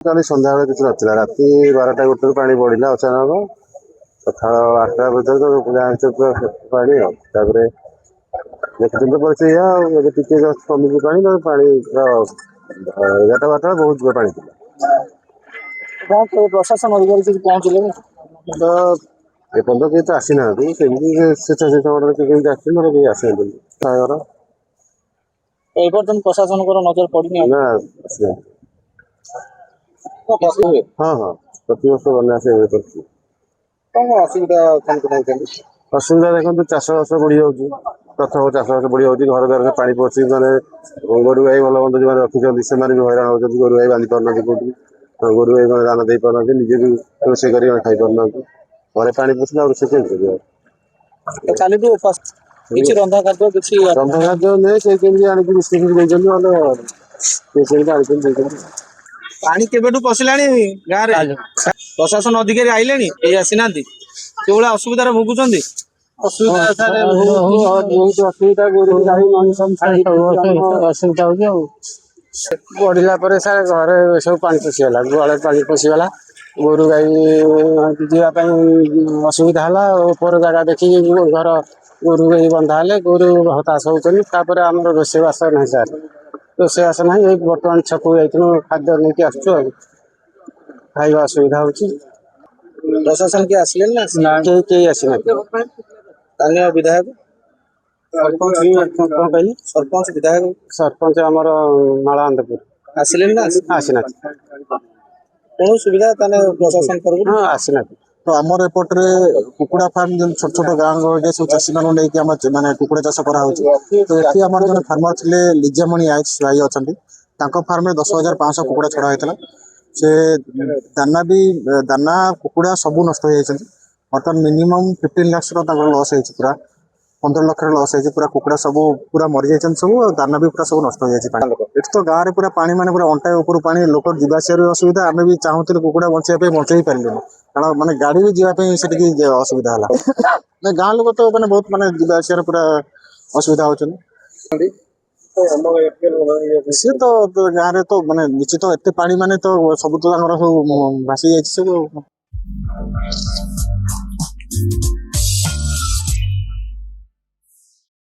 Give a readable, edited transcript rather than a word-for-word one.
କାଲି ସନ୍ଧ୍ୟାବେଳେ କିଛି ନଥିଲା, ରାତି 12ଟା 1ଟାରୁ ପାଣି ବଢିଲା ଅଚାନକ। ସକାଳ 8ଟା ଭିତରେ ତ ଗାଁ ଭିତରେ ପୁରା ପାଣି ଆଉ। ତାପରେ ଦେଖୁଛନ୍ତି ତ ପରିସ୍ଥିତି ଏଇଆ ଆଉ। ଏବେ ଟିକେ ଜଷ୍ଟ କମିଛି ପାଣି, ନହେଲେ ପାଣି ପୁରା 11ଟା 12ଟା ବହୁତ ଜୋର ପାଣି ଥିଲା। ପ୍ରଶାସନ ଅଧିକାରୀ କିଛି ପହଞ୍ଚିଲେନି ତ ଏପର୍ଯ୍ୟନ୍ତ କେହି ତ ଆସିନାହାନ୍ତି, ସେମିତି ସ୍ୱେଚ୍ଛାସେବୀ ସଂଗଠନ କେମିତି ଆସିଛନ୍ତି, ନହେଲେ କେହି ଆସିନାହାନ୍ତି ସାଗର ଏପର୍ଯ୍ୟନ୍ତ ପ୍ରଶାସନଙ୍କର ନଜର ପଡିନି। ନା ଆସିନାହାନ୍ତି। ହଁ ହଁ, ପ୍ରତିବର୍ଷ ବନ୍ୟା ଆସେ ଏବେ କରିଛି। କଣ ଅସୁବିଧା ସମ୍ମୁଖୀନ ହେଇଛନ୍ତି? ଅସୁବିଧା ଦେଖନ୍ତୁ, ଚାଷବାସ ବଢି ଯାଉଛି, ପ୍ରଥମ ଚାଷବାସ ବଢି ଯାଉଛି, ଘର ଦ୍ୱାରରେ ପାଣି ପଶି, ମାନେ ଗୋରୁ ଗାଈ ଭଲ ମନ୍ଦ ଯେଉଁମାନେ ରଖିଛନ୍ତି ସେମାନେ ବି ହଇରାଣ ହଉଛନ୍ତି। ଗୋରୁ ଗାଈ ବାନ୍ଧି ପାରୁନାହାନ୍ତି କୋଉଠି, ଗୋରୁ ଗାଈ ମାନେ ଦାନା ଦେଇ ପାରୁନାହାନ୍ତି, ନିଜେ ବି ରୋଷେଇ କରି ଖାଇ ପାରୁନାହାନ୍ତି। ଘରେ ପାଣି ପଶିଲେ ଆଉ ରୋଷେଇ କେମିତି କରିବ? କାଲିଠୁ ଉପାସ, କିଛି ରନ୍ଧା ଖାଦ୍ୟ କିଛି ରନ୍ଧା ଖାଦ୍ୟ ନେଇ ସେ କେମିତି ଆଣିକି ମିସ୍ତ୍ରୀ ଦେଇଛନ୍ତି, ନହେଲେ ସେମିତି ଆଣିକି ଦେଇଛନ୍ତି। ପାଣି କେବେଠୁ ପଶିଲାଣି ଗାଁରେ? ପ୍ରଶାସନ ଅଧିକାରୀ ଆଇଲେଣି? କେହି ଆସିନାହାନ୍ତି? କେଉଭଳିଆ ଅସୁବିଧାରେ ଭୋଗୁଛନ୍ତି? ଅସୁବିଧା ଅସୁବିଧା ଗୋରୁ ଗାଈ ଅସୁବିଧା ହଉଛି ଆଉ। ବଢିଲା ପରେ ସାର୍ ଘରେ ସବୁ ପାଣି ପଶିଗଲା, ଗୁହାଳେ ପାଣି ପଶିଗଲା, ଗୋରୁ ଗାଈ ଯିବା ପାଇଁ ଅସୁବିଧା ହେଲା। ଉପର ଜାଗା ଦେଖିକି ଘର ଗୋରୁ ଗାଈ ବନ୍ଧା ହେଲେ, ଗୋରୁ ହତାଶ ହଉଛନ୍ତି। ତାପରେ ଆମର ରୋଷେଇବାସ ନାହିଁ ସାର୍, ରୋଷେଇବାସ ନାହିଁ। ଏଇ ବର୍ତ୍ତମାନ ଛକକୁ ଯାଇଥିଲୁ, ଖାଦ୍ୟ ନେଇକି ଆସୁଛୁ ଆଉ। ଖାଇବା ଅସୁବିଧା ହଉଛି। ପ୍ରଶାସନ କିଏ ଆସିଲେନି ନା? କେହି ଆସିନାହାନ୍ତି। ସ୍ଥାନୀୟ ବିଧାୟକ, କଣ କହିଲି? ସରପଞ୍ଚ, ବିଧାୟକ ସରପଞ୍ଚ ଆମର ମାଳଆନ୍ଦପୁର ଆସିଲେନି ନା? ଆସିନାହାନ୍ତି। କୌଣସି ସୁବିଧା ତାହେଲେ ପ୍ରଶାସନ ତରଫରୁ ଆସିନାହାନ୍ତି। ତ ଆମର ଏପଟରେ କୁକୁଡ଼ା ଫାର୍ମ ଯେମିତି ଛୋଟ ଛୋଟ ଗାଁ ଗହଳିରେ ସବୁ ଚାଷୀ ମାନଙ୍କୁ ନେଇକି ଆମର ମାନେ କୁକୁଡ଼ା ଚାଷ କରାହଉଛି। ତ ଏଠି ଆମର ଜଣେ ଫାର୍ମର ଥିଲେ, ଲିଜାମଣି ଭାଇ ଅଛନ୍ତି, ତାଙ୍କ ଫାର୍ମରେ 10,500 କୁକୁଡ଼ା ଛଡା ହେଇଥିଲା। ସେ ଦାନା କୁକୁଡ଼ା ସବୁ ନଷ୍ଟ ହେଇଯାଇଛନ୍ତି। ବର୍ତ୍ତମାନ ମିନିମମ୍ 15 ଲାକ୍ଷ ତାଙ୍କର ଲସ୍ ହେଇଛି, ପୁରା 15 ଲକ୍ଷର ଲସ୍ ହେଇଛି। ପୁରା କୁକୁଡ଼ା ସବୁ ପୁରା ମରିଯାଇଛନ୍ତି ସବୁ, ଆଉ ଦାନା ବି ପୁରା ସବୁ ନଷ୍ଟ ହେଇଯାଇଛି। ପାଣି ଏଠି ତ ଗାଁରେ ପୁରା ପାଣି ମାନେ ପୁରା ଅଣ୍ଟାଏ ଉପରୁ ପାଣି, ଲୋକ ଯିବା ଆସିବାର ଅସୁବିଧା। ଆମେ ବି ଚାହୁଁଥିଲୁ କୁକୁଡ଼ା ବଞ୍ଚେଇବା ପାଇଁ, ବଞ୍ଚେଇ ପାରିଲୁନି, କାରଣ ମାନେ ଗାଡି ବି ଯିବା ପାଇଁ ସେଠିକି ଅସୁବିଧା ହେଲା। ଗାଁ ଲୋକ ତ ମାନେ ବହୁତ ମାନେ ଯିବା ଆସିବାର ପୁରା ଅସୁବିଧା ହଉଛନ୍ତି। ସିଏ ତ ଗାଁରେ ତ ମାନେ ନିଶ୍ଚିତ ଏତେ ପାଣି ମାନେ ତ ସବୁ ତ ତାଙ୍କର ସବୁ ଭାସି ଯାଇଛି ସବୁ।